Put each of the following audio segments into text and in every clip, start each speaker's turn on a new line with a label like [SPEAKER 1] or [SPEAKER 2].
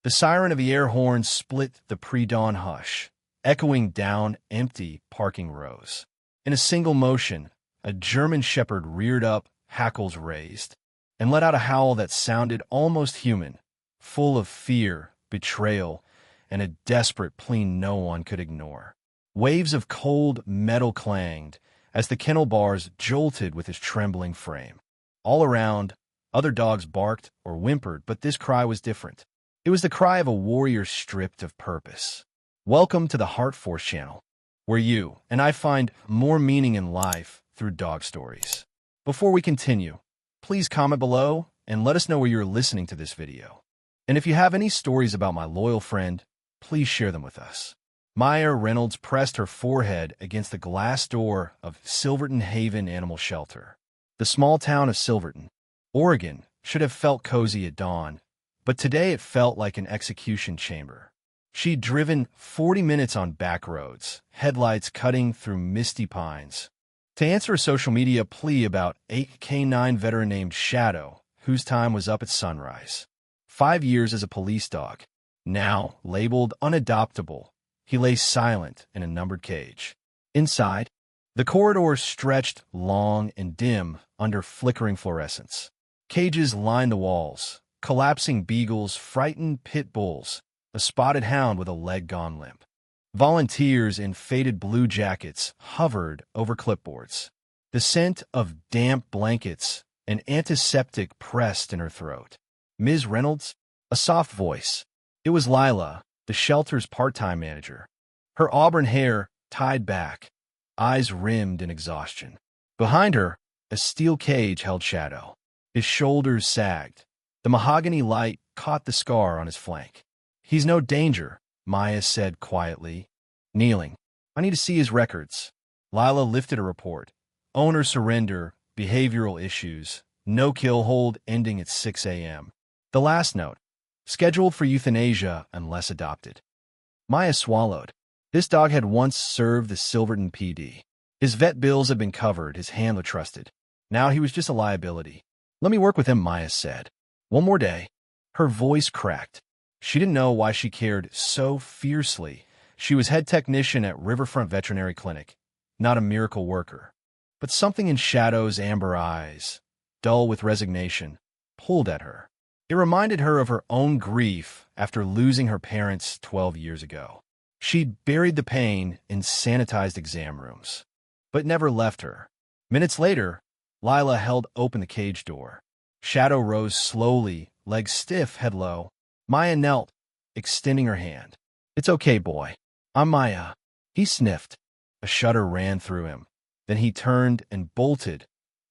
[SPEAKER 1] The siren of the air horn split the pre-dawn hush, echoing down empty parking rows. In a single motion, a German shepherd reared up, hackles raised, and let out a howl that sounded almost human, full of fear, betrayal, and a desperate plea no one could ignore. Waves of cold metal clanged as the kennel bars jolted with his trembling frame. All around, other dogs barked or whimpered, but this cry was different. It was the cry of a warrior stripped of purpose. Welcome to the HeartForce channel, where you and I find more meaning in life through dog stories. Before we continue, please comment below and let us know where you're listening to this video. And if you have any stories about my loyal friend, please share them with us. Maya Reynolds pressed her forehead against the glass door of Silverton Haven Animal Shelter. The small town of Silverton, Oregon, should have felt cozy at dawn, but today it felt like an execution chamber. She'd driven 40 minutes on back roads, headlights cutting through misty pines, to answer a social media plea about a K9 veteran named Shadow, whose time was up at sunrise. 5 years as a police dog. Now, labeled unadoptable, he lay silent in a numbered cage. Inside, the corridor stretched long and dim under flickering fluorescence. Cages lined the walls, collapsing beagles, frightened pit bulls, a spotted hound with a leg gone limp. Volunteers in faded blue jackets hovered over clipboards. The scent of damp blankets and antiseptic pressed in her throat. Ms. Reynolds? A soft voice. It was Lila, the shelter's part-time manager. Her auburn hair tied back, eyes rimmed in exhaustion. Behind her, a steel cage held Shadow. His shoulders sagged. The mahogany light caught the scar on his flank. He's no danger, Maya said quietly. Kneeling. I need to see his records. Lila lifted a report. Owner surrender, behavioral issues, no kill hold ending at 6 a.m. The last note. Scheduled for euthanasia unless adopted. Maya swallowed. This dog had once served the Silverton PD. His vet bills had been covered, his handler trusted. Now he was just a liability. Let me work with him, Maya said. One more day. Her voice cracked. She didn't know why she cared so fiercely. She was head technician at Riverfront Veterinary Clinic, not a miracle worker. But something in Shadow's amber eyes, dull with resignation, pulled at her. It reminded her of her own grief after losing her parents 12 years ago. She'd buried the pain in sanitized exam rooms, but never left her. Minutes later, Lila held open the cage door. Shadow rose slowly, legs stiff, head low. Maya knelt, extending her hand. It's okay, boy. I'm Maya. He sniffed. A shudder ran through him. Then he turned and bolted,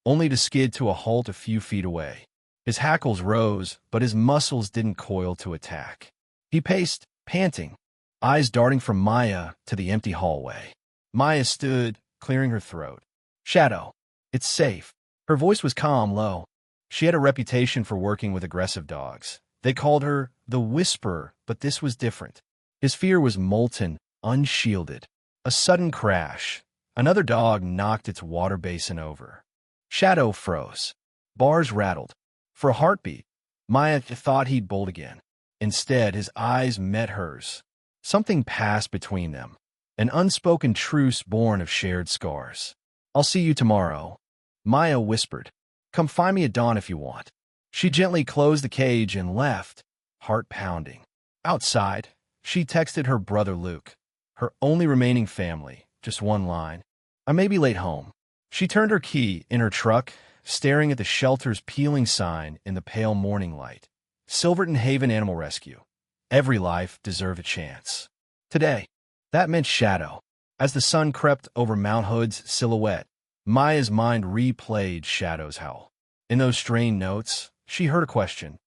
[SPEAKER 1] only to skid to a halt a few feet away. His hackles rose, but his muscles didn't coil to attack. He paced, panting, eyes darting from Maya to the empty hallway. Maya stood, clearing her throat. Shadow, it's safe. Her voice was calm, low. She had a reputation for working with aggressive dogs. They called her the Whisperer, but this was different. His fear was molten, unshielded. A sudden crash. Another dog knocked its water basin over. Shadow froze. Bars rattled. For a heartbeat, Maya thought he'd bolt again. Instead, his eyes met hers. Something passed between them. An unspoken truce born of shared scars. I'll see you tomorrow, Maya whispered. Come find me at dawn if you want. She gently closed the cage and left, heart pounding. Outside, she texted her brother Luke, her only remaining family, just one line. I may be late home. She turned her key in her truck, staring at the shelter's peeling sign in the pale morning light. Silverton Haven Animal Rescue. Every life deserved a chance. Today, that meant Shadow. As the sun crept over Mount Hood's silhouette, Maya's mind replayed Shadow's howl. In those strained notes, she heard a question.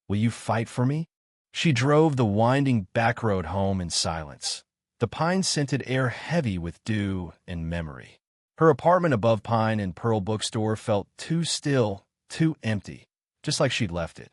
[SPEAKER 1] Will you fight for me? She drove the winding back road home in silence, the pine-scented air heavy with dew and memory. Her apartment above Pine and Pearl Bookstore felt too still, too empty, just like she'd left it.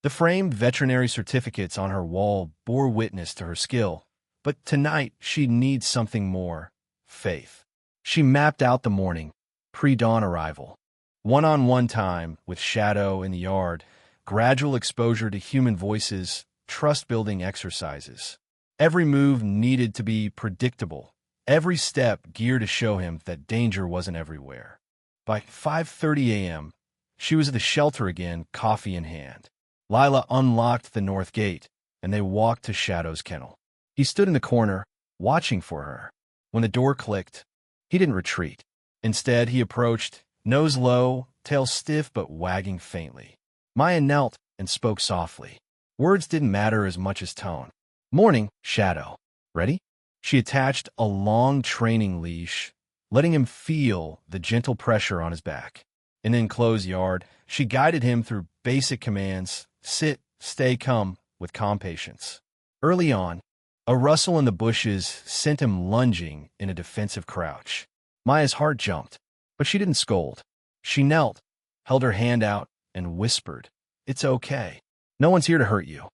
[SPEAKER 1] The framed veterinary certificates on her wall bore witness to her skill, but tonight she'd need something more, faith. She mapped out the morning, pre-dawn arrival, one-on-one time with Shadow in the yard, gradual exposure to human voices, trust-building exercises. Every move needed to be predictable, every step geared to show him that danger wasn't everywhere. By 5:30 a.m., she was at the shelter again, coffee in hand. Lila unlocked the north gate, and they walked to Shadow's kennel. He stood in the corner, watching for her. When the door clicked, he didn't retreat. Instead, he approached, nose low, tail stiff but wagging faintly. Maya knelt and spoke softly. Words didn't matter as much as tone. "Morning, Shadow. Ready?" She attached a long training leash, letting him feel the gentle pressure on his back. In the enclosed yard, she guided him through basic commands: sit, stay, come, with calm patience. Early on, a rustle in the bushes sent him lunging in a defensive crouch. Maya's heart jumped, but she didn't scold. She knelt, held her hand out, and whispered, "It's okay. No one's here to hurt you."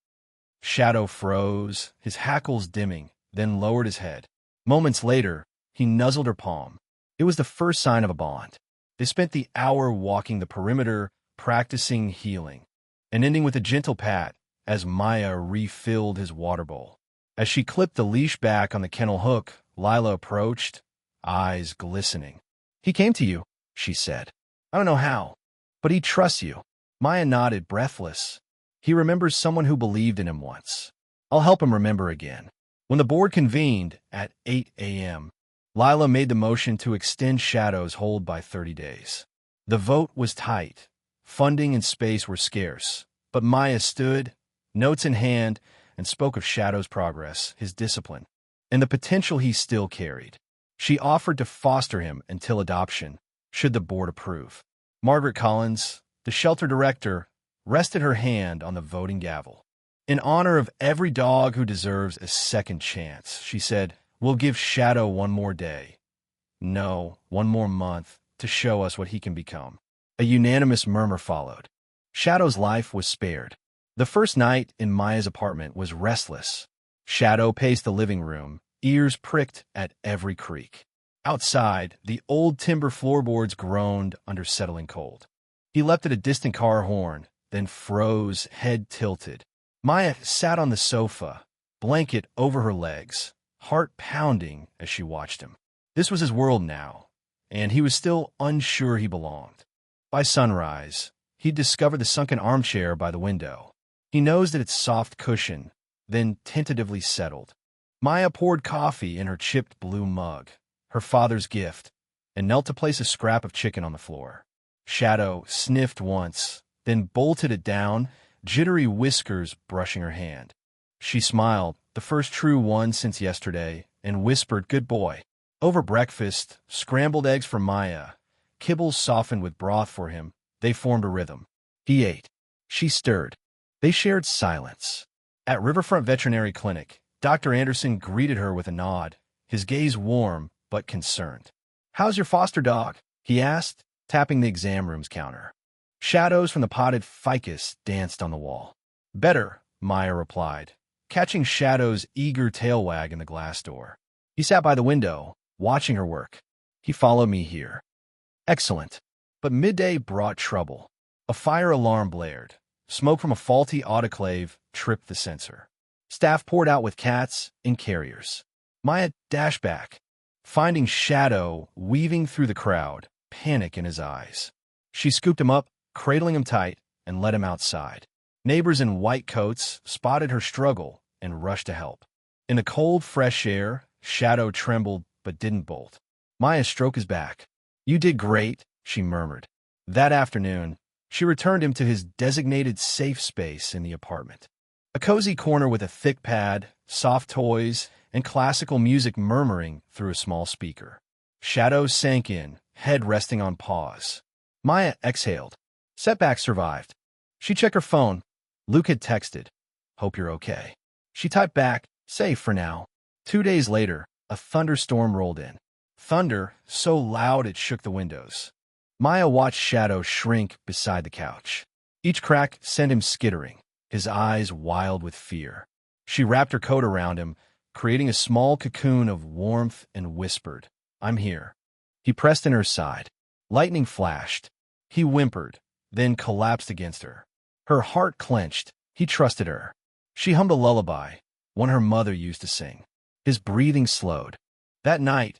[SPEAKER 1] Shadow froze, his hackles dimming, then lowered his head. Moments later, he nuzzled her palm. It was the first sign of a bond. They spent the hour walking the perimeter, practicing healing, and ending with a gentle pat as Maya refilled his water bowl. As she clipped the leash back on the kennel hook, Lila approached, eyes glistening. "He came to you," she said. "I don't know how, but he trusts you." Maya nodded, breathless. He remembers someone who believed in him once. I'll help him remember again. When the board convened at 8 a.m., Lila made the motion to extend Shadow's hold by 30 days. The vote was tight. Funding and space were scarce, but Maya stood, notes in hand, and spoke of Shadow's progress, his discipline, and the potential he still carried. She offered to foster him until adoption, should the board approve. Margaret Collins, the shelter director, rested her hand on the voting gavel. "In honor of every dog who deserves a second chance," she said, "we'll give Shadow one more day. No, one more month, to show us what he can become." A unanimous murmur followed. Shadow's life was spared. The first night in Maya's apartment was restless. Shadow paced the living room, ears pricked at every creak. Outside, the old timber floorboards groaned under settling cold. He leapt at a distant car horn, then froze, head tilted. Maya sat on the sofa, blanket over her legs, heart pounding as she watched him. This was his world now, and he was still unsure he belonged. By sunrise, he'd discovered the sunken armchair by the window. He nosed at its soft cushion, then tentatively settled. Maya poured coffee in her chipped blue mug, her father's gift, and knelt to place a scrap of chicken on the floor. Shadow sniffed once, then bolted it down, jittery whiskers brushing her hand. She smiled, the first true one since yesterday, and whispered, "Good boy." Over breakfast, scrambled eggs for Maya, kibbles softened with broth for him, they formed a rhythm. He ate. She stirred. They shared silence. At Riverfront Veterinary Clinic, Dr. Anderson greeted her with a nod, his gaze warm but concerned. "How's your foster dog?" he asked, tapping the exam room's counter. Shadows from the potted ficus danced on the wall. "Better," Maya replied, catching Shadow's eager tail wag in the glass door. He sat by the window, watching her work. "He followed me here." "Excellent." But midday brought trouble. A fire alarm blared. Smoke from a faulty autoclave tripped the sensor. Staff poured out with cats in carriers. Maya dashed back, finding Shadow weaving through the crowd, panic in his eyes. She scooped him up, cradling him tight, and led him outside. Neighbors in white coats spotted her struggle and rushed to help. In the cold, fresh air, Shadow trembled but didn't bolt. Maya stroked his back. "You did great," she murmured. That afternoon, she returned him to his designated safe space in the apartment. A cozy corner with a thick pad, soft toys, and classical music murmuring through a small speaker. Shadow sank in, head resting on paws. Maya exhaled. Setback survived. She checked her phone. Luke had texted, "Hope you're okay." She typed back, "Safe for now." 2 days later, a thunderstorm rolled in. Thunder so loud it shook the windows. Maya watched Shadow shrink beside the couch. Each crack sent him skittering, his eyes wild with fear. She wrapped her coat around him, creating a small cocoon of warmth, and whispered, "I'm here." He pressed in her side. Lightning flashed. He whimpered, then collapsed against her. Her heart clenched. He trusted her. She hummed a lullaby, one her mother used to sing. His breathing slowed. That night,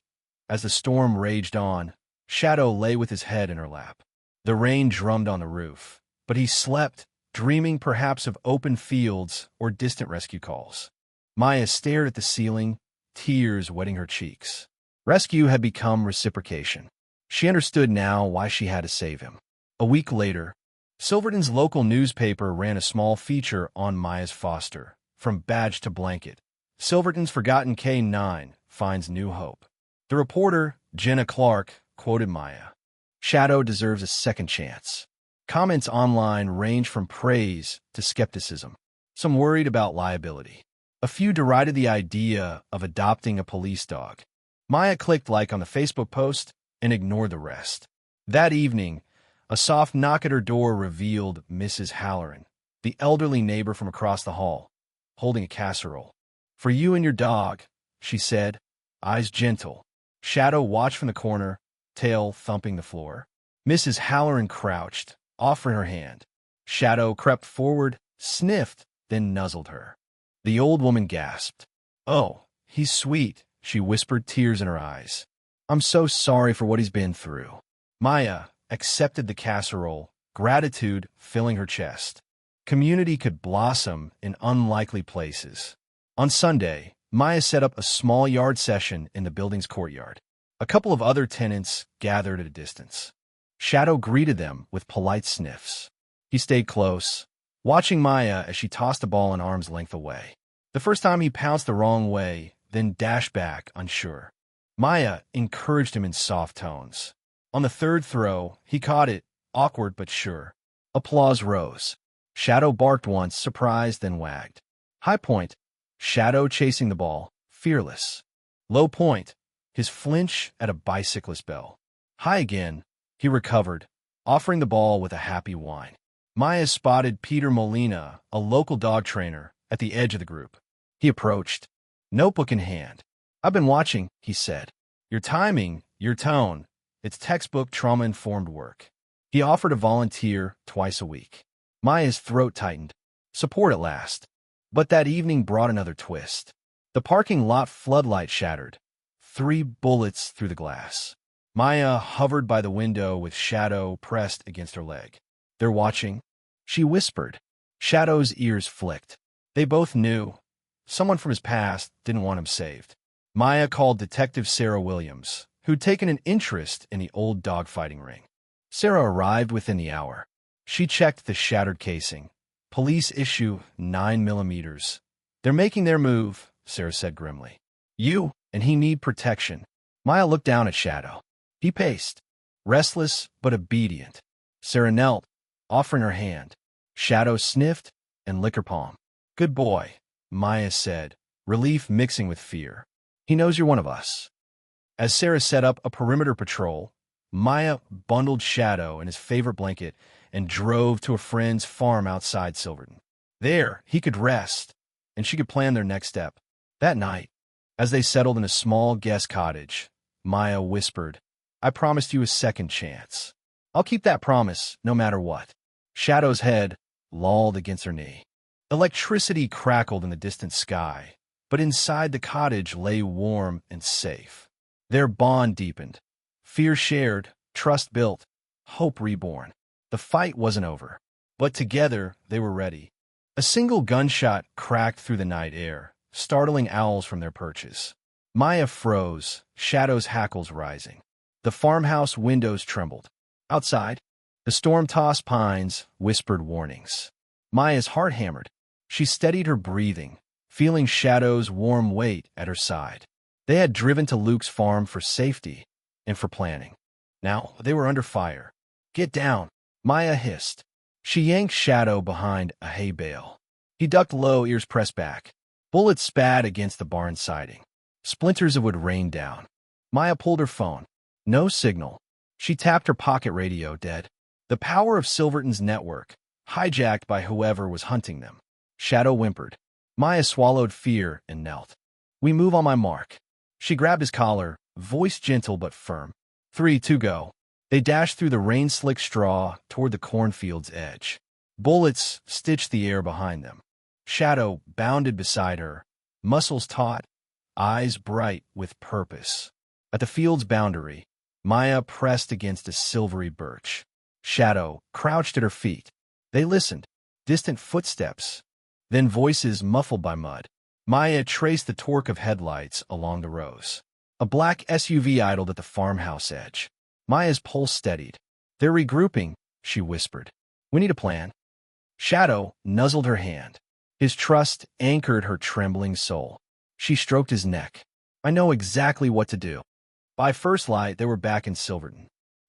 [SPEAKER 1] as the storm raged on, Shadow lay with his head in her lap. The rain drummed on the roof, but he slept, dreaming perhaps of open fields or distant rescue calls. Maya stared at the ceiling, tears wetting her cheeks. Rescue had become reciprocation. She understood now why she had to save him. A week later, Silverton's local newspaper ran a small feature on Maya's foster, from badge to blanket. Silverton's forgotten K9 finds new hope. The reporter, Jenna Clark, quoted Maya. Shadow deserves a second chance. Comments online range from praise to skepticism. Some worried about liability. A few derided the idea of adopting a police dog. Maya clicked like on the Facebook post and ignored the rest. That evening, a soft knock at her door revealed Mrs. Halloran, the elderly neighbor from across the hall, holding a casserole. "For you and your dog," she said, eyes gentle. Shadow watched from the corner, tail thumping the floor. Mrs. Halloran crouched, offering her hand. Shadow crept forward, sniffed, then nuzzled her. The old woman gasped. "Oh, he's sweet," she whispered, tears in her eyes. "I'm so sorry for what he's been through." Maya accepted the casserole, gratitude filling her chest. Community could blossom in unlikely places. On Sunday, Maya set up a small yard session in the building's courtyard. A couple of other tenants gathered at a distance. Shadow greeted them with polite sniffs. He stayed close, watching Maya as she tossed the ball an arm's length away. The first time he pounced the wrong way, then dashed back, unsure. Maya encouraged him in soft tones. On the third throw, he caught it, awkward but sure. Applause rose. Shadow barked once, surprised, then wagged. High point, Shadow chasing the ball, fearless. Low point, his flinch at a bicyclist bell. High again, he recovered, offering the ball with a happy whine. Maya spotted Peter Molina, a local dog trainer, at the edge of the group. He approached, notebook in hand. "I've been watching," he said. "Your timing, your tone. It's textbook trauma-informed work." He offered to volunteer twice a week. Maya's throat tightened. Support at last. But that evening brought another twist. The parking lot floodlight shattered. 3 bullets through the glass. Maya hovered by the window with Shadow pressed against her leg. "They're watching," she whispered. Shadow's ears flicked. They both knew. Someone from his past didn't want him saved. Maya called Detective Sarah Williams, who'd taken an interest in the old dogfighting ring. Sarah arrived within the hour. She checked the shattered casing. Police issue 9mm. "They're making their move," Sarah said grimly. "You and he need protection." Maya looked down at Shadow. He paced, restless but obedient. Sarah knelt, offering her hand. Shadow sniffed and licked her palm. "Good boy," Maya said, relief mixing with fear. "He knows you're one of us." As Sarah set up a perimeter patrol, Maya bundled Shadow in his favorite blanket and drove to a friend's farm outside Silverton. There, he could rest, and she could plan their next step. That night, as they settled in a small guest cottage, Maya whispered, "I promised you a second chance. I'll keep that promise, no matter what." Shadow's head lolled against her knee. Electricity crackled in the distant sky, but inside the cottage lay warm and safe. Their bond deepened. Fear shared, trust built, hope reborn. The fight wasn't over, but together they were ready. A single gunshot cracked through the night air, startling owls from their perches. Maya froze, Shadow's hackles rising. The farmhouse windows trembled. Outside, the storm-tossed pines whispered warnings. Maya's heart hammered. She steadied her breathing, feeling Shadow's warm weight at her side. They had driven to Luke's farm for safety and for planning. Now they were under fire. "Get down," Maya hissed. She yanked Shadow behind a hay bale. He ducked low, ears pressed back. Bullets spat against the barn siding. Splinters of wood rained down. Maya pulled her phone. No signal. She tapped her pocket radio, dead. The power of Silverton's network, hijacked by whoever was hunting them. Shadow whimpered. Maya swallowed fear and knelt. "We move on my mark." She grabbed his collar, voice gentle but firm. 3, 2, go. They dashed through the rain-slicked straw toward the cornfield's edge. Bullets stitched the air behind them. Shadow bounded beside her, muscles taut, eyes bright with purpose. At the field's boundary, Maya pressed against a silvery birch. Shadow crouched at her feet. They listened. Distant footsteps, then voices muffled by mud. Maya traced the torque of headlights along the rows. A black SUV idled at the farmhouse edge. Maya's pulse steadied. "They're regrouping," she whispered. "We need a plan." Shadow nuzzled her hand. His trust anchored her trembling soul. She stroked his neck. "I know exactly what to do." By first light, they were back in Silverton.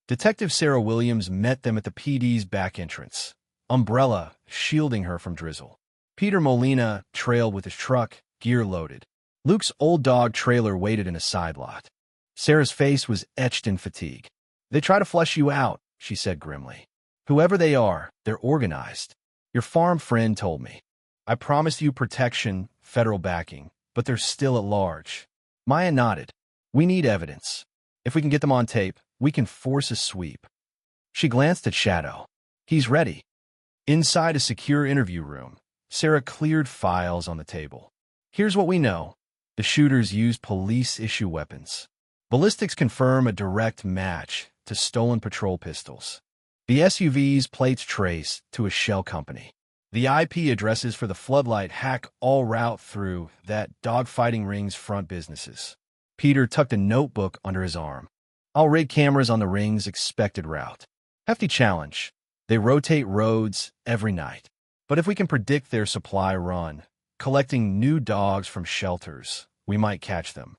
[SPEAKER 1] Detective Sarah Williams met them at the PD's back entrance, umbrella shielding her from drizzle. Peter Molina trailed with his truck, gear loaded. Luke's old dog trailer waited in a side lot. Sarah's face was etched in fatigue. "They try to flush you out," she said grimly. "Whoever they are, they're organized. Your farm friend told me. I promised you protection, federal backing, but they're still at large." Maya nodded. "We need evidence. If we can get them on tape, we can force a sweep." She glanced at Shadow. "He's ready." Inside a secure interview room, Sarah cleared files on the table. "Here's what we know. The shooters used police-issue weapons. Ballistics confirm a direct match to stolen patrol pistols. The SUV's plates trace to a shell company. The IP addresses for the Floodlight hack all route through that dogfighting ring's front businesses." Peter tucked a notebook under his arm. "I'll rig cameras on the ring's expected route. Hefty challenge. They rotate roads every night. But if we can predict their supply run, collecting new dogs from shelters, we might catch them."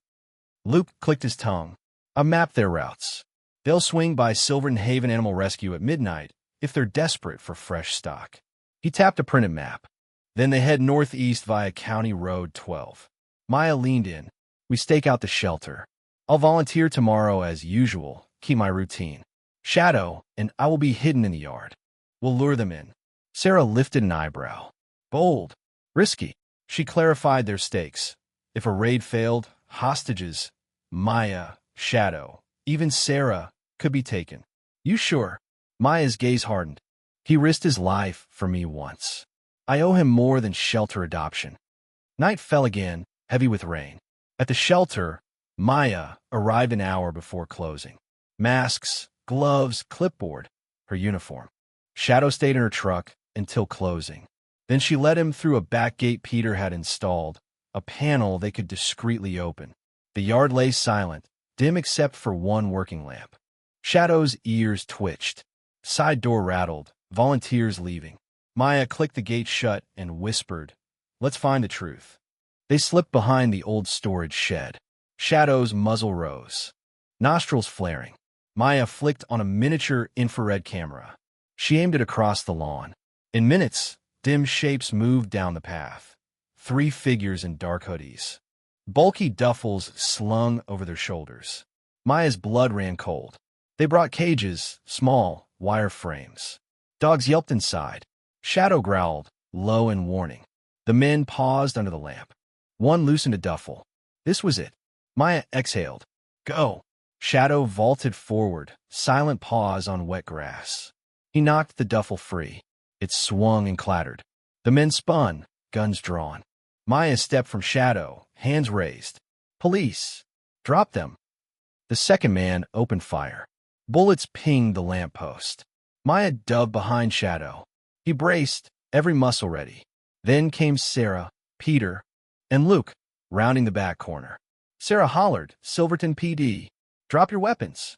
[SPEAKER 1] Luke clicked his tongue. "I mapped their routes. They'll swing by Silverton Haven Animal Rescue at midnight if they're desperate for fresh stock." He tapped a printed map. "Then they head northeast via County Road 12. Maya leaned in. "We stake out the shelter. I'll volunteer tomorrow as usual, keep my routine. Shadow and I will be hidden in the yard. We'll lure them in." Sarah lifted an eyebrow. "Bold. Risky." She clarified their stakes. If a raid failed, hostages, Maya, Shadow, even Sarah, could be taken. "You sure?" Maya's gaze hardened. "He risked his life for me once. I owe him more than shelter adoption." Night fell again, heavy with rain. At the shelter, Maya arrived an hour before closing. Masks, gloves, clipboard, her uniform. Shadow stayed in her truck until closing. Then she led him through a back gate Peter had installed, a panel they could discreetly open. The yard lay silent, dim except for one working lamp. Shadow's ears twitched. Side door rattled, volunteers leaving. Maya clicked the gate shut and whispered, "Let's find the truth." They slipped behind the old storage shed. Shadow's muzzle rose, nostrils flaring. Maya flicked on a miniature infrared camera. She aimed it across the lawn. In minutes, dim shapes moved down the path. 3 figures in dark hoodies. Bulky duffels slung over their shoulders. Maya's blood ran cold. They brought cages, small, wire frames. Dogs yelped inside. Shadow growled, low in warning. The men paused under the lamp. One loosened a duffel. This was it. Maya exhaled. "Go." Shadow vaulted forward, silent paws on wet grass. He knocked the duffel free. It swung and clattered. The men spun, guns drawn. Maya stepped from Shadow, hands raised. "Police! Drop them!" The second man opened fire. Bullets pinged the lamppost. Maya dove behind Shadow. He braced, every muscle ready. Then came Sarah, Peter, and Luke, rounding the back corner. Sarah hollered, "Silverton PD, drop your weapons."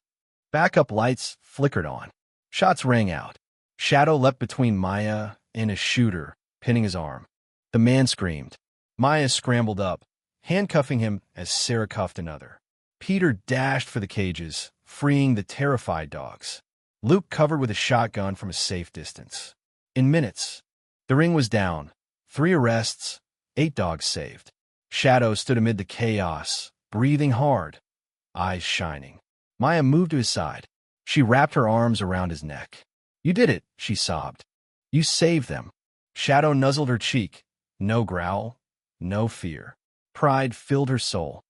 [SPEAKER 1] Backup lights flickered on. Shots rang out. Shadow leapt between Maya and a shooter, pinning his arm. The man screamed. Maya scrambled up, handcuffing him as Sarah cuffed another. Peter dashed for the cages, freeing the terrified dogs. Luke covered with a shotgun from a safe distance. In minutes, the ring was down. 3 arrests, 8 dogs saved. Shadow stood amid the chaos, breathing hard, eyes shining. Maya moved to his side. She wrapped her arms around his neck. "You did it," she sobbed. "You saved them." Shadow nuzzled her cheek. No growl, no fear. Pride filled her soul.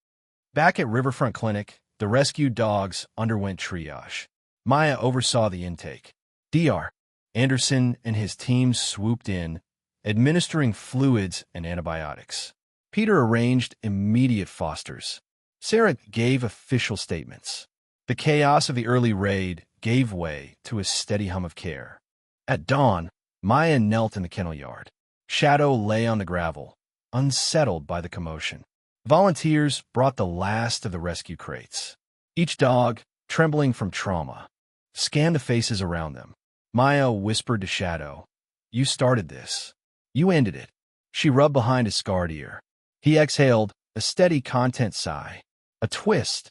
[SPEAKER 1] Back at Riverfront Clinic, the rescued dogs underwent triage. Maya oversaw the intake. Dr. Anderson and his team swooped in, administering fluids and antibiotics. Peter arranged immediate fosters. Sarah gave official statements. The chaos of the early raid gave way to a steady hum of care. At dawn, Maya knelt in the kennel yard. Shadow lay on the gravel, unsettled by the commotion. Volunteers brought the last of the rescue crates. Each dog, trembling from trauma, scanned the faces around them. Maya whispered to Shadow, "You started this. You ended it." She rubbed behind his scarred ear. He exhaled, a steady content sigh. A twist.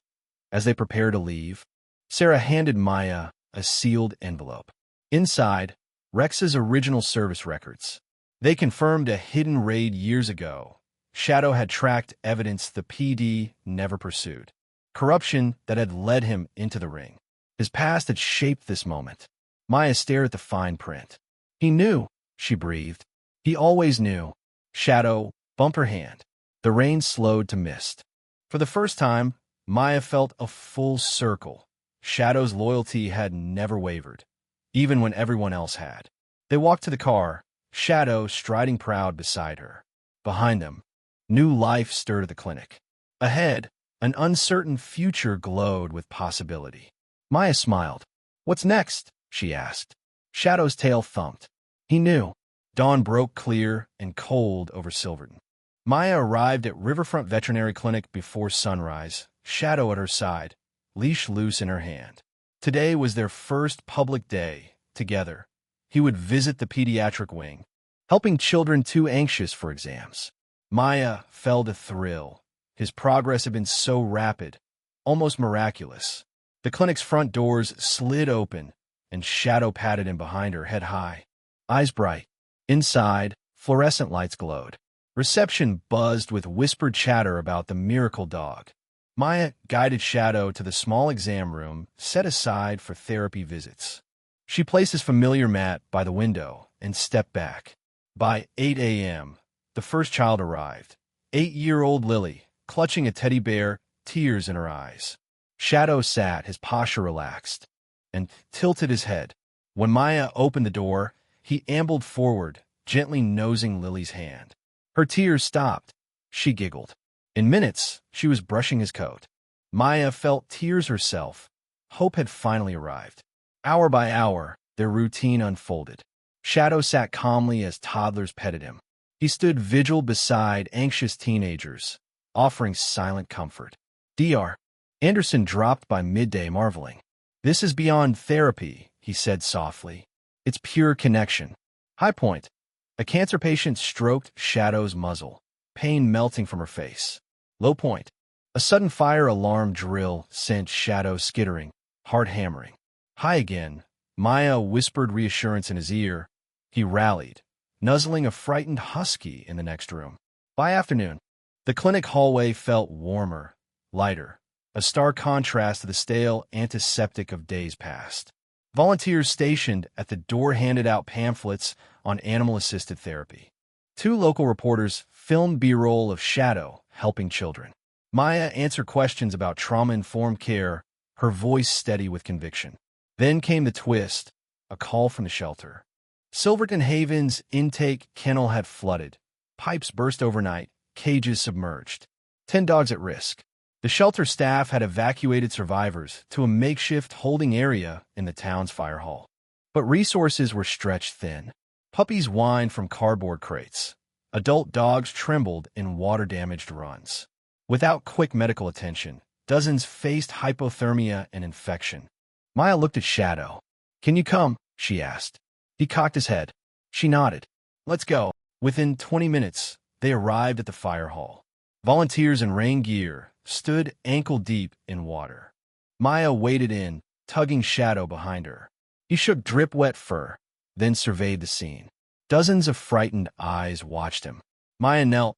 [SPEAKER 1] As they prepared to leave, Sarah handed Maya a sealed envelope. Inside, Rex's original service records. They confirmed a hidden raid years ago. Shadow had tracked evidence the PD never pursued. Corruption that had led him into the ring. His past had shaped this moment. Maya stared at the fine print. He knew, she breathed. He always knew. Shadow bumped her hand. The rain slowed to mist. For the first time, Maya felt a full circle. Shadow's loyalty had never wavered, even when everyone else had. They walked to the car, Shadow striding proud beside her. Behind them, new life stirred at the clinic. Ahead, an uncertain future glowed with possibility. Maya smiled. "What's next?" she asked. Shadow's tail thumped. He knew. Dawn broke clear and cold over Silverton. Maya arrived at Riverfront Veterinary Clinic before sunrise, Shadow at her side, leash loose in her hand. Today was their first public day together. He would visit the pediatric wing, helping children too anxious for exams. Maya felt a thrill. His progress had been so rapid, almost miraculous. The clinic's front doors slid open, and Shadow patted him behind her, head high, eyes bright. Inside, fluorescent lights glowed. Reception buzzed with whispered chatter about the miracle dog. Maya guided Shadow to the small exam room set aside for therapy visits. She placed his familiar mat by the window and stepped back. By 8 a.m., the first child arrived. 8-year-old Lily, clutching a teddy bear, tears in her eyes. Shadow sat, his posture relaxed, and tilted his head. When Maya opened the door, he ambled forward, gently nosing Lily's hand. Her tears stopped. She giggled. In minutes, she was brushing his coat. Maya felt tears herself. Hope had finally arrived. Hour by hour, their routine unfolded. Shadow sat calmly as toddlers petted him. He stood vigil beside anxious teenagers, offering silent comfort. Dr. Anderson dropped by midday, marveling. "This is beyond therapy," he said softly. "It's pure connection." High point. A cancer patient stroked Shadow's muzzle, pain melting from her face. Low point. A sudden fire alarm drill sent Shadow skittering, heart hammering. High again. Maya whispered reassurance in his ear. He rallied, nuzzling a frightened husky in the next room. By afternoon, the clinic hallway felt warmer, lighter, a stark contrast to the stale antiseptic of days past. Volunteers stationed at the door handed out pamphlets on animal-assisted therapy. 2 local reporters filmed B-roll of Shadow helping children. Maya answered questions about trauma-informed care, her voice steady with conviction. Then came the twist, a call from the shelter. Silverton Haven's intake kennel had flooded. Pipes burst overnight, cages submerged. 10 dogs at risk. The shelter staff had evacuated survivors to a makeshift holding area in the town's fire hall. But resources were stretched thin. Puppies whined from cardboard crates. Adult dogs trembled in water-damaged runs. Without quick medical attention, dozens faced hypothermia and infection. Maya looked at Shadow. "Can you come?" she asked. He cocked his head. She nodded. "Let's go." Within 20 minutes, they arrived at the fire hall. Volunteers in rain gear stood ankle-deep in water. Maya waded in, tugging Shadow behind her. He shook drip-wet fur, then surveyed the scene. Dozens of frightened eyes watched him. Maya knelt,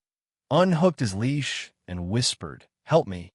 [SPEAKER 1] unhooked his leash, and whispered, "Help me."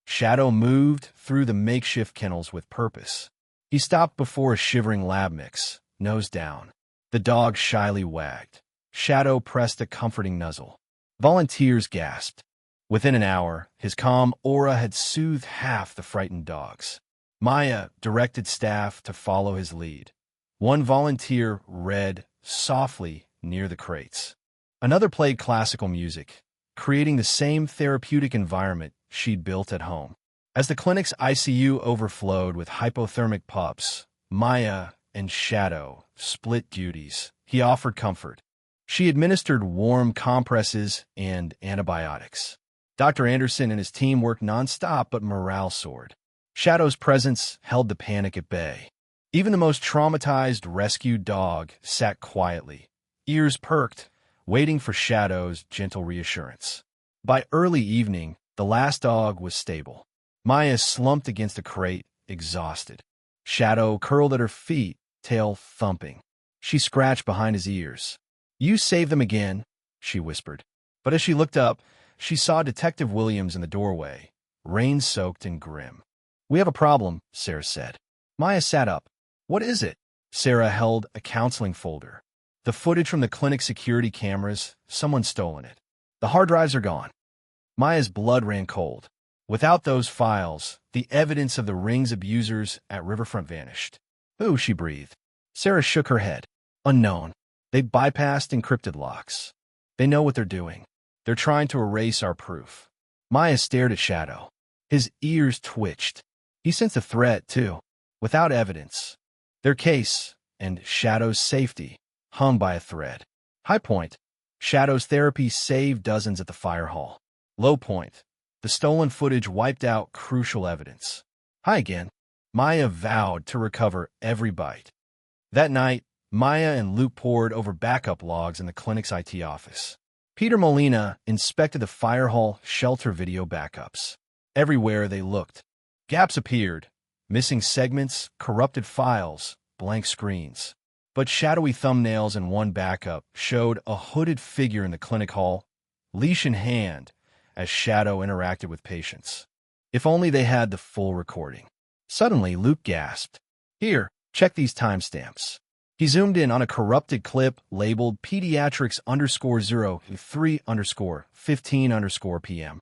[SPEAKER 1] Shadow moved through the makeshift kennels with purpose. He stopped before a shivering lab mix, nose down. The dog shyly wagged. Shadow pressed a comforting nuzzle. Volunteers gasped. Within an hour, his calm aura had soothed half the frightened dogs. Maya directed staff to follow his lead. One volunteer read, softly, near the crates. Another played classical music, creating the same therapeutic environment she'd built at home. As the clinic's ICU overflowed with hypothermic pups, Maya and Shadow split duties. He offered comfort. She administered warm compresses and antibiotics. Dr. Anderson and his team worked nonstop, but morale soared. Shadow's presence held the panic at bay. Even the most traumatized rescued dog sat quietly, ears perked, waiting for Shadow's gentle reassurance. By early evening, the last dog was stable. Maya slumped against a crate, exhausted. Shadow curled at her feet, tail thumping. She scratched behind his ears. "You saved them again," she whispered. But as she looked up, she saw Detective Williams in the doorway, rain-soaked and grim. "We have a problem," Sarah said. Maya sat up. "What is it?" Sarah held a counseling folder. "The footage from the clinic security cameras, someone's stolen it. The hard drives are gone." Maya's blood ran cold. Without those files, the evidence of the ring's abusers at Riverfront vanished. "Who?" she breathed. Sarah shook her head. "Unknown. They bypassed encrypted locks. They know what they're doing. They're trying to erase our proof." Maya stared at Shadow. His ears twitched. He sensed a threat, too, without evidence. Their case, and Shadow's safety, hung by a thread. High point, Shadow's therapy saved dozens at the fire hall. Low point, the stolen footage wiped out crucial evidence. High again, Maya vowed to recover every bite. That night, Maya and Luke pored over backup logs in the clinic's IT office. Peter Molina inspected the fire hall shelter video backups. Everywhere they looked, gaps appeared, missing segments, corrupted files, blank screens. But shadowy thumbnails in one backup showed a hooded figure in the clinic hall, leash in hand, as Shadow interacted with patients. If only they had the full recording. Suddenly, Luke gasped. "Here, check these timestamps." He zoomed in on a corrupted clip labeled pediatrics_03_15_PM.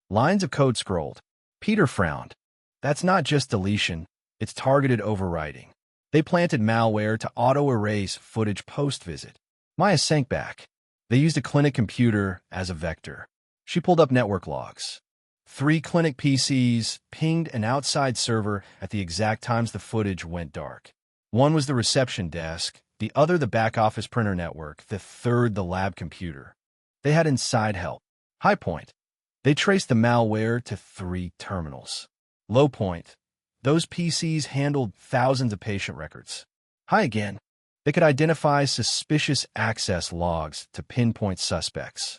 [SPEAKER 1] Lines of code scrolled. Peter frowned. That's not just deletion, it's targeted overwriting. They planted malware to auto-erase footage post-visit. Maya sank back. They used a clinic computer as a vector. She pulled up network logs. 3 clinic PCs pinged an outside server at the exact times the footage went dark. One was the reception desk, the other the back-office printer network, the third the lab computer. They had inside help. High point. They traced the malware to 3 terminals. Low point. Those PCs handled thousands of patient records. High again. They could identify suspicious access logs to pinpoint suspects.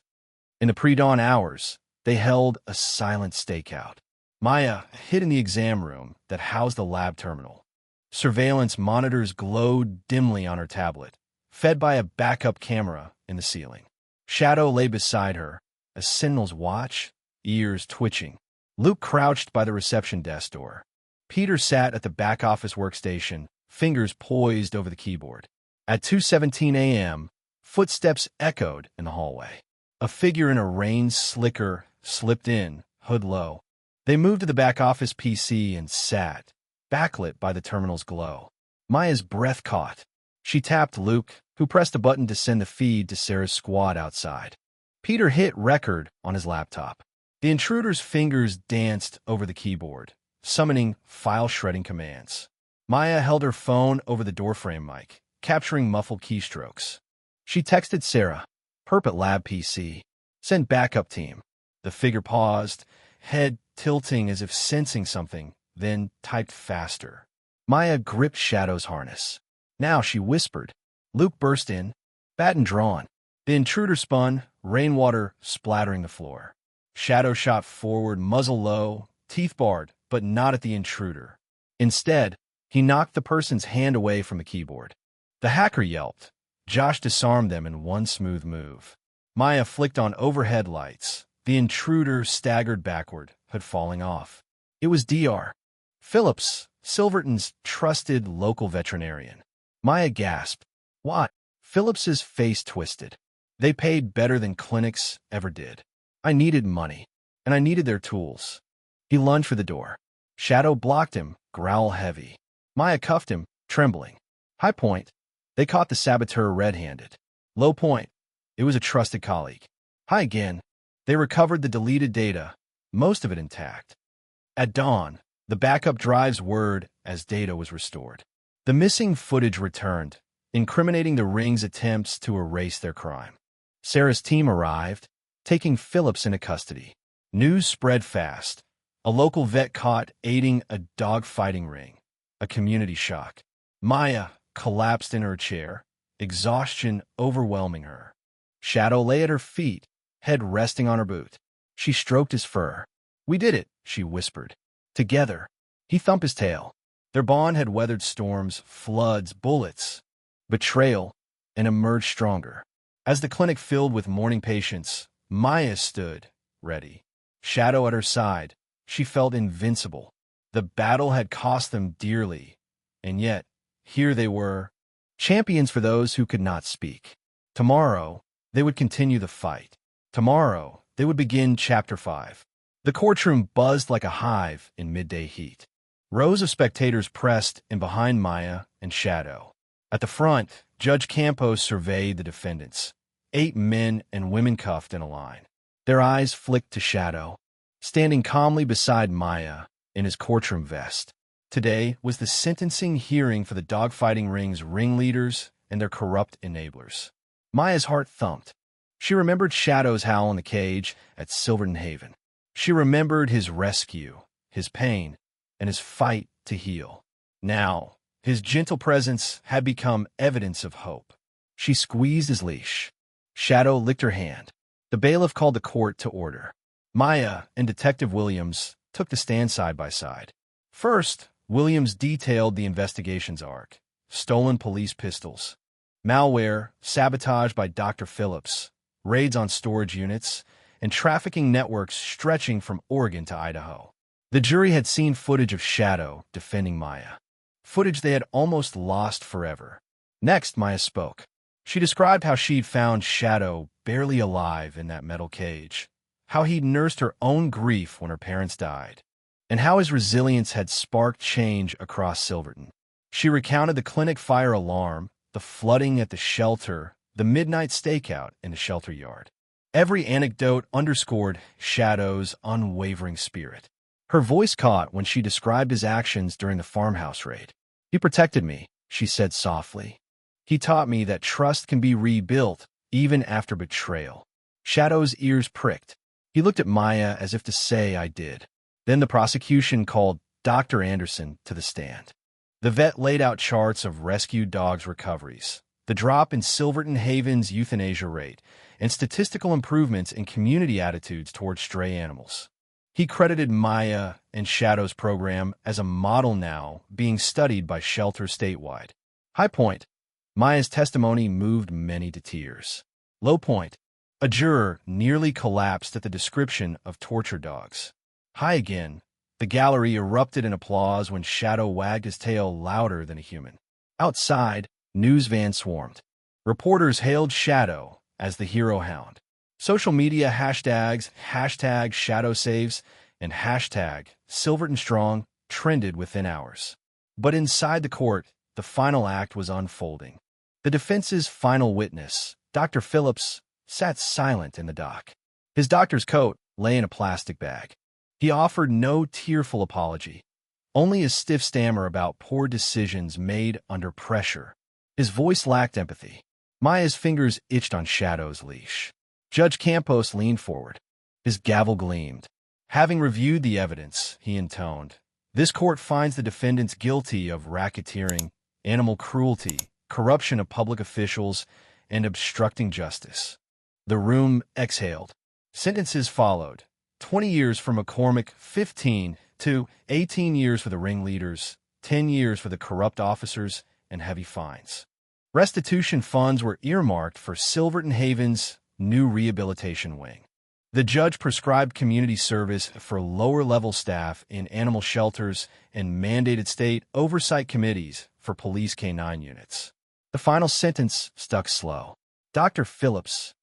[SPEAKER 1] In the pre-dawn hours, they held a silent stakeout. Maya hid in the exam room that housed the lab terminal. Surveillance monitors glowed dimly on her tablet, fed by a backup camera in the ceiling. Shadow lay beside her, a sentinel's watch, ears twitching. Luke crouched by the reception desk door. Peter sat at the back-office workstation, fingers poised over the keyboard. At 2:17 a.m., footsteps echoed in the hallway. A figure in a rain slicker slipped in, hood low. They moved to the back-office PC and sat, backlit by the terminal's glow. Maya's breath caught. She tapped Luke, who pressed a button to send the feed to Sarah's squad outside. Peter hit record on his laptop. The intruder's fingers danced over the keyboard, summoning file-shredding commands. Maya held her phone over the doorframe mic, capturing muffled keystrokes. She texted Sarah, "Perp at lab PC. Send backup team." The figure paused, head tilting as if sensing something, then typed faster. Maya gripped Shadow's harness. Now she whispered. Luke burst in, baton drawn. The intruder spun, rainwater splattering the floor. Shadow shot forward, muzzle low, teeth bared, but not at the intruder. Instead, he knocked the person's hand away from the keyboard. The hacker yelped. Josh disarmed them in one smooth move. Maya flicked on overhead lights. The intruder staggered backward, hood falling off. It was Dr. Phillips, Silverton's trusted local veterinarian. Maya gasped. "What?" Phillips's face twisted. "They paid better than clinics ever did. I needed money, and I needed their tools." He lunged for the door. Shadow blocked him, growl heavy. Maya cuffed him, trembling. High point. They caught the saboteur red-handed. Low point. It was a trusted colleague. High again. They recovered the deleted data, most of it intact. At dawn, the backup drive's word as data was restored. The missing footage returned, incriminating the ring's attempts to erase their crime. Sarah's team arrived, taking Phillips into custody. News spread fast. A local vet caught aiding a dog-fighting ring. A community shock. Maya collapsed in her chair, exhaustion overwhelming her. Shadow lay at her feet, head resting on her boot. She stroked his fur. "We did it," she whispered. Together. He thumped his tail. Their bond had weathered storms, floods, bullets, betrayal, and emerged stronger. As the clinic filled with mourning patients, Maya stood, ready. Shadow at her side, she felt invincible. The battle had cost them dearly, and yet, here they were, champions for those who could not speak. Tomorrow, they would continue the fight. Tomorrow, they would begin Chapter 5. The courtroom buzzed like a hive in midday heat. Rows of spectators pressed in behind Maya and Shadow. At the front, Judge Campos surveyed the defendants, 8 men and women cuffed in a line. Their eyes flicked to Shadow, standing calmly beside Maya in his courtroom vest. Today was the sentencing hearing for the dogfighting ring's ringleaders and their corrupt enablers. Maya's heart thumped. She remembered Shadow's howl in the cage at Silverton Haven. She remembered his rescue, his pain, and his fight to heal. Now, his gentle presence had become evidence of hope. She squeezed his leash. Shadow licked her hand. The bailiff called the court to order. Maya and Detective Williams took the stand side by side. First, Williams detailed the investigation's arc: stolen police pistols, malware, sabotage by Dr. Phillips, raids on storage units, and trafficking networks stretching from Oregon to Idaho. The jury had seen footage of Shadow defending Maya, footage they had almost lost forever. Next, Maya spoke. She described how she'd found Shadow barely alive in that metal cage, how he'd nursed her own grief when her parents died, and how his resilience had sparked change across Silverton. She recounted the clinic fire alarm, the flooding at the shelter, the midnight stakeout in the shelter yard. Every anecdote underscored Shadow's unwavering spirit. Her voice caught when she described his actions during the farmhouse raid. "He protected me," she said softly. "He taught me that trust can be rebuilt even after betrayal." Shadow's ears pricked. He looked at Maya as if to say, "I did." Then the prosecution called Dr. Anderson to the stand. The vet laid out charts of rescued dogs' recoveries, the drop in Silverton Haven's euthanasia rate, and statistical improvements in community attitudes toward stray animals. He credited Maya and Shadow's program as a model now being studied by shelters statewide. High point. Maya's testimony moved many to tears. Low point. A juror nearly collapsed at the description of torture dogs. High again. The gallery erupted in applause when Shadow wagged his tail louder than a human. Outside, news vans swarmed. Reporters hailed Shadow as the hero hound. Social media hashtags, hashtag Shadow Saves, and hashtag Silverton Strong trended within hours. But inside the court, the final act was unfolding. The defense's final witness, Dr. Phillips, sat silent in the dock. His doctor's coat lay in a plastic bag. He offered no tearful apology, only a stiff stammer about poor decisions made under pressure. His voice lacked empathy. Maya's fingers itched on Shadow's leash. Judge Campos leaned forward. His gavel gleamed. "Having reviewed the evidence," he intoned, "this court finds the defendants guilty of racketeering, animal cruelty, corruption of public officials, and obstructing justice." The room exhaled. Sentences followed. 20 years for McCormick, 15 to 18 years for the ringleaders, 10 years for the corrupt officers, and heavy fines. Restitution funds were earmarked for Silverton Haven's new rehabilitation wing. The judge prescribed community service for lower-level staff in animal shelters and mandated state oversight committees for police K-9 units. The final sentence stuck slow. "Dr. Phillips,"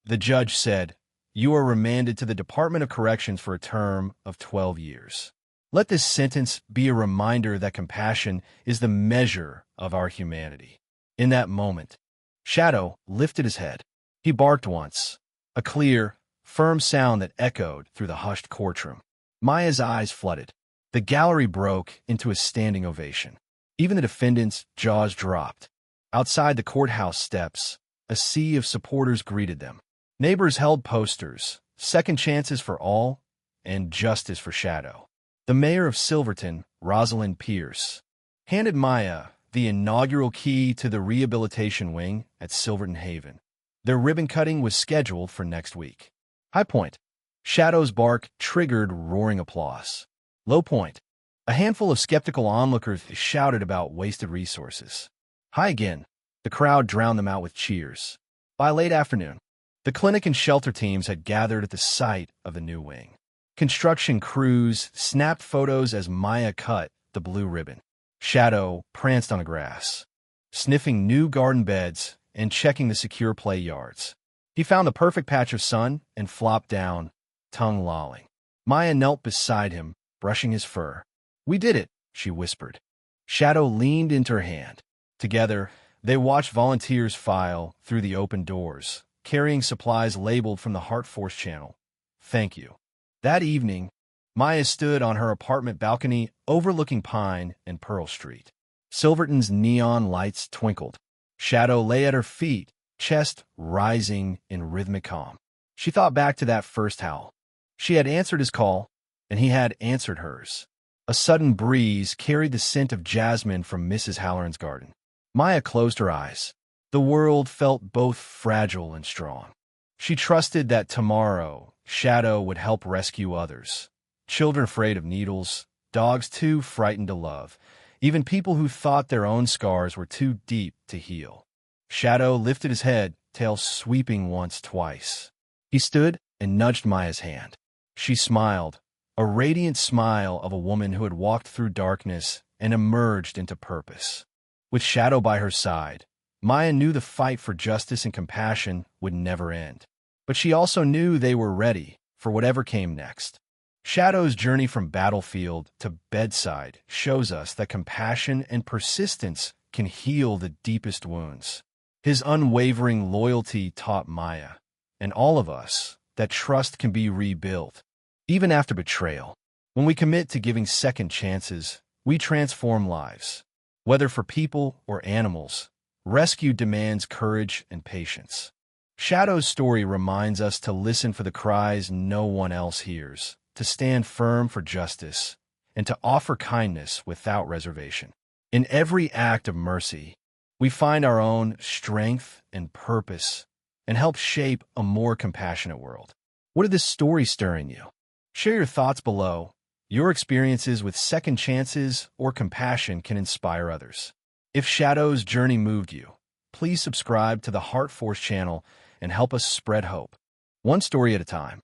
[SPEAKER 1] the judge said, "you are remanded to the Department of Corrections for a term of 12 years. Let this sentence be a reminder that compassion is the measure of our humanity." In that moment, Shadow lifted his head. He barked once, a clear, firm sound that echoed through the hushed courtroom. Maya's eyes flooded. The gallery broke into a standing ovation. Even the defendants' jaws dropped. Outside the courthouse steps, a sea of supporters greeted them. Neighbors held posters, second chances for all, and justice for Shadow. The mayor of Silverton, Rosalind Pierce, handed Maya the inaugural key to the rehabilitation wing at Silverton Haven. Their ribbon cutting was scheduled for next week. High point. Shadow's bark triggered roaring applause. Low point. A handful of skeptical onlookers shouted about wasted resources. High again. The crowd drowned them out with cheers. By late afternoon, the clinic and shelter teams had gathered at the site of the new wing. Construction crews snapped photos as Maya cut the blue ribbon. Shadow pranced on the grass, sniffing new garden beds and checking the secure play yards. He found the perfect patch of sun and flopped down, tongue lolling. Maya knelt beside him, brushing his fur. "We did it," she whispered. Shadow leaned into her hand. Together, they watched volunteers file through the open doors, carrying supplies labeled from the HeartForce channel. "Thank you." That evening, Maya stood on her apartment balcony overlooking Pine and Pearl Street. Silverton's neon lights twinkled. Shadow lay at her feet, chest rising in rhythmic calm. She thought back to that first howl. She had answered his call, and he had answered hers. A sudden breeze carried the scent of jasmine from Mrs. Halloran's garden. Maya closed her eyes. The world felt both fragile and strong. She trusted that tomorrow, Shadow would help rescue others. Children afraid of needles, dogs too frightened to love, even people who thought their own scars were too deep to heal. Shadow lifted his head, tail sweeping once, twice. He stood and nudged Maya's hand. She smiled, a radiant smile of a woman who had walked through darkness and emerged into purpose. With Shadow by her side, Maya knew the fight for justice and compassion would never end. But she also knew they were ready for whatever came next. Shadow's journey from battlefield to bedside shows us that compassion and persistence can heal the deepest wounds. His unwavering loyalty taught Maya, and all of us, that trust can be rebuilt, even after betrayal. When we commit to giving second chances, we transform lives. Whether for people or animals, rescue demands courage and patience. Shadow's story reminds us to listen for the cries no one else hears, to stand firm for justice, and to offer kindness without reservation. In every act of mercy, we find our own strength and purpose and help shape a more compassionate world. What did this story stir in you? Share your thoughts below. Your experiences with second chances or compassion can inspire others. If Shadow's journey moved you, please subscribe to the HeartForce channel and help us spread hope, one story at a time.